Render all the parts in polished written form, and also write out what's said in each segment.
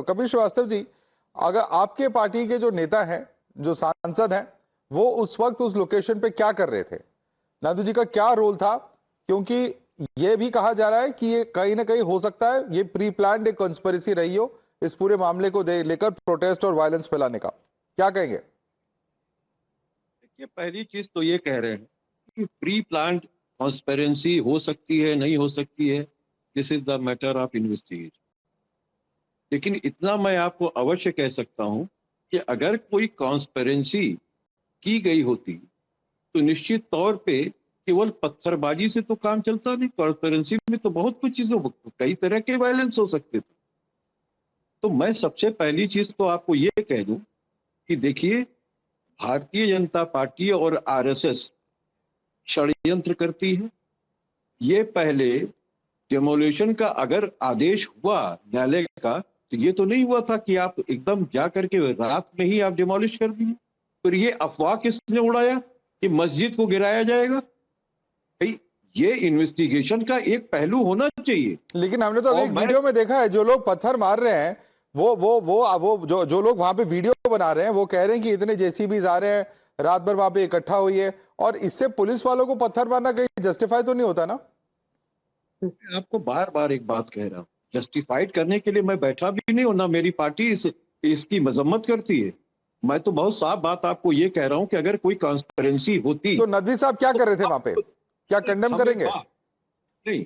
कपिल श्रीवास्तव जी, अगर आपके पार्टी के जो नेता हैं, जो सांसद हैं, वो उस वक्त उस लोकेशन पे क्या कर रहे थे? नायडू जी का क्या रोल था? क्योंकि ये भी कहा जा रहा है कि ये कहीं ना कहीं हो सकता है ये प्री प्लान्ड एक कॉन्स्पिरेसी रही हो इस पूरे मामले को लेकर प्रोटेस्ट और वायलेंस फैलाने का। क्या कहेंगे? देखिए, पहली चीज तो ये कह रहे हैं कि प्री प्लान्ड कॉन्स्पिरेसी हो सकती है, नहीं हो सकती है, this is the matter of investigation. लेकिन इतना मैं आपको अवश्य कह सकता हूं कि अगर कोई कॉन्स्पिरेसी की गई होती तो निश्चित तौर पे केवल पत्थरबाजी से तो काम चलता नहीं। कॉन्स्पिरेसी में तो बहुत कुछ चीजों, कई तरह के वायलेंस हो सकते थे। तो मैं सबसे पहली चीज तो आपको ये कह दूं कि देखिए, भारतीय जनता पार्टी और आरएसएस षड्यंत्र करती है। ये पहले डेमोलिशन का अगर आदेश हुआ न्यायालय का, तो ये तो नहीं हुआ था कि आप एकदम जा करके रात में ही आप डिमोलिश कर दिए। फिर ये अफवाह किसने उड़ाया कि मस्जिद को गिराया जाएगा? भाई, ये इन्वेस्टिगेशन का एक पहलू होना चाहिए। लेकिन हमने तो एक वीडियो में देखा है, जो लोग पत्थर मार रहे हैं वो जो लोग वहां पे वीडियो बना रहे हैं, वो कह रहे हैं कि इतने जेसीबीज आ रहे हैं, रात भर वहां पे इकट्ठा हुई है, और इससे पुलिस वालों को पत्थर मारना कहीं जस्टिफाई तो नहीं होता ना? आपको बार बार एक बात कह रहा हूं, जस्टिफाइड करने के लिए मैं बैठा भी नहीं हूं, ना मेरी पार्टी इसकी मजम्मत करती है। मैं तो बहुत साफ बात आपको ये कह रहा हूं कि अगर कोई कॉन्स्पिरेसी होती तो नदवी साहब क्या कर रहे थे वहां पे? क्या कंडेम करेंगे? नहीं,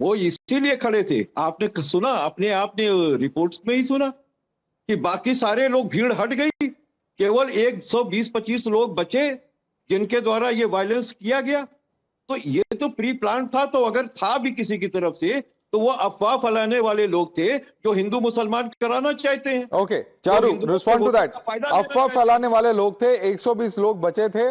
वो इसीलिए खड़े थे। आपने सुना, आपने रिपोर्ट्स में ही सुना कि बाकी सारे लोग, भीड़ हट गई, केवल 120-25 लोग बचे जिनके द्वारा ये वायलेंस किया गया। तो ये तो प्री प्लान था। तो अगर था भी किसी की तरफ से, तो वो अफवाह फैलाने वाले लोग थे जो हिंदू मुसलमान कराना चाहते हैं। Okay, Charu, respond to that. अफवाह फैलाने वाले लोग थे, 120 लोग बचे थे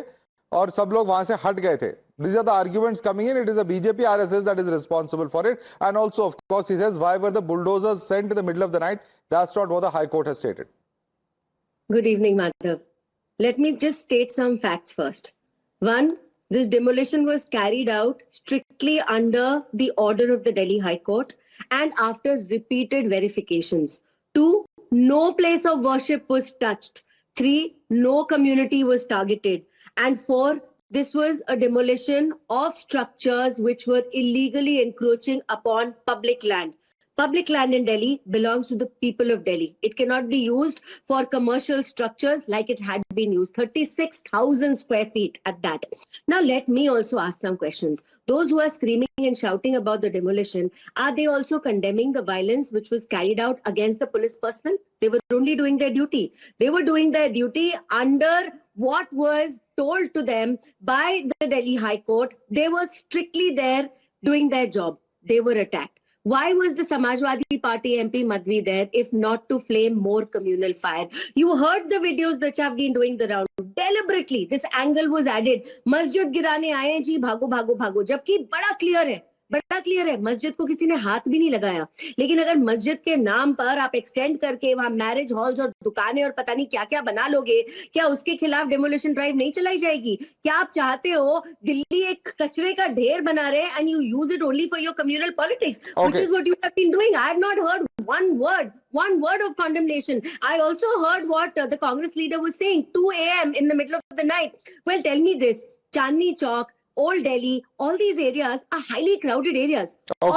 और सब लोग वहां से हट गए थे। These are the arguments coming in. It is the BJP RSS that is responsible for it. And also, of course, he says, why were the bulldozers sent in the middle of the night? That's not what the High Court has stated. Good evening, Madhav. Let me just state some facts first. One, this demolition was carried out strictly under the order of the Delhi High Court and after repeated verifications. Two, no place of worship was touched. Three, no community was targeted. And four, this was a demolition of structures which were illegally encroaching upon public land. Public land in Delhi belongs to the people of Delhi. It cannot be used for commercial structures like it had been used. 36,000 square feet at that. Now, let me also ask some questions. Those who are screaming and shouting about the demolition, are they also condemning the violence which was carried out against the police personnel? They were only doing their duty. They were doing their duty under what was told to them by the Delhi High Court. They were strictly there doing their job. They were attacked. Why was the Samajwadi Party MP Madhvi there if not to flame more communal fire? You heard the videos that have been doing the round. Deliberately, this angle was added. Masjid गिराने आए हैं जी, भागो भागो भागो, जबकि बड़ा clear है, मस्जिद को किसी ने हाथ भी नहीं लगाया। लेकिन अगर मस्जिद के नाम पर आप एक्सटेंड करके वहां मैरिज हॉल्स और दुकानें और पता नहीं क्या क्या बना लोगे, क्या उसके खिलाफ डेमोलिशन ड्राइव नहीं चलाई जाएगी? क्या आप चाहते हो दिल्ली एक कचरे का ढेर बना रहे and you use it only for your communal politics, which is what you have been doing? I have not heard one word of condemnation. I also heard what the Congress leader was saying, 2 a.m. in the middle of the night. Well, tell me this, Chandni Chowk, Old Delhi, all these areas are highly crowded areas. Okay.